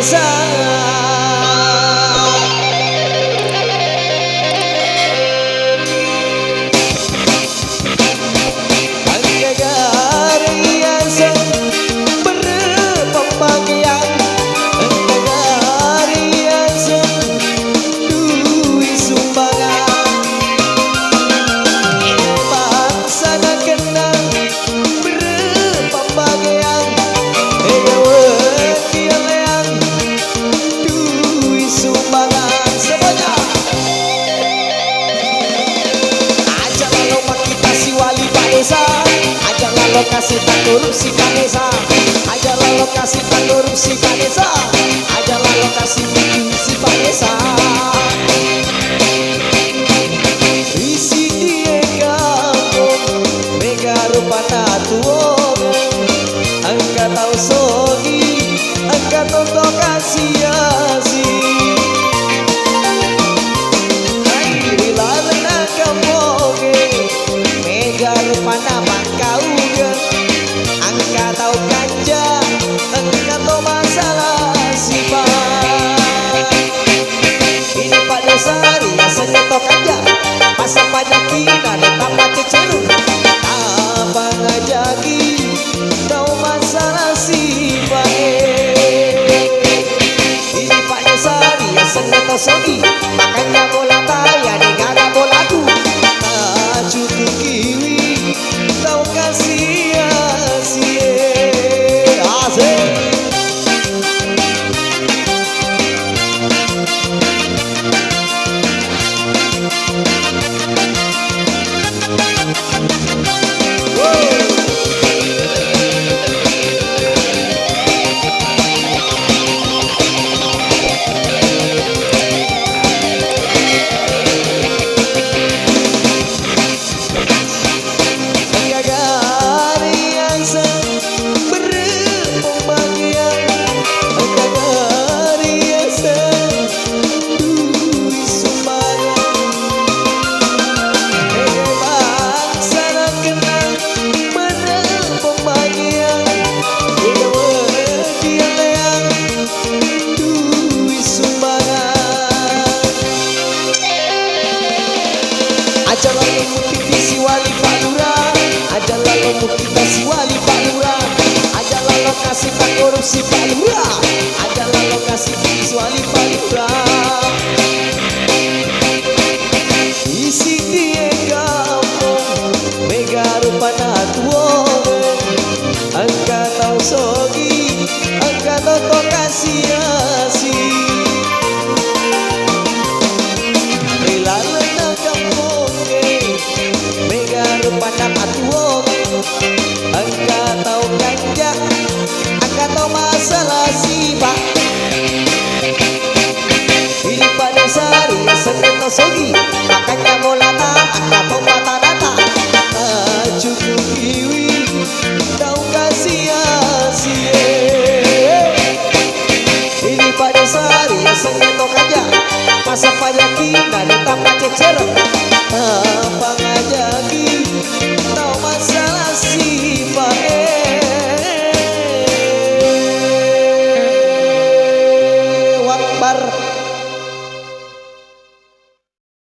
desa. Lokasi tak korupsi Pak Desa, ajalah lokasi tak korupsi Pak Desa, ajalah lokasi korupsi Pak Desa. Isi dia kampung mega rupana tuongan, angka tau sogi, angka tonton kasiasi. Bila lena kampung mega rupana bangkau. Angka tau ganja, angka tau masalah sifat. Ini Pak Desa ria senyetok ganja, masa pajak kita tetap ceceru. Apa ngajaki, tau masalah sifat. Ini Pak Desa ria senyetok sogi, makanya bola taya di gada bolaku. Tak cukup kiwi, tau kasih. Ajalah kita si wali Pak Lurah, ajalah kita si wali Pak Lurah, ajalah lokasi tak korupsi Pak Lurah, ajalah lokasi si wali Pak Lurah. Isi dia kampung mega rupana tuongan, angka tau sogi, angka tau kasiasi. Pada atuong, angka tau ganja, angka tau masalah sibak. Ini Pak Desa ria senyetok sogi, makanya bola tak, angka tau mata-mata. Tak cukup kiwi, tau kasih asie. Ini Pak Desa ria senyetok aja,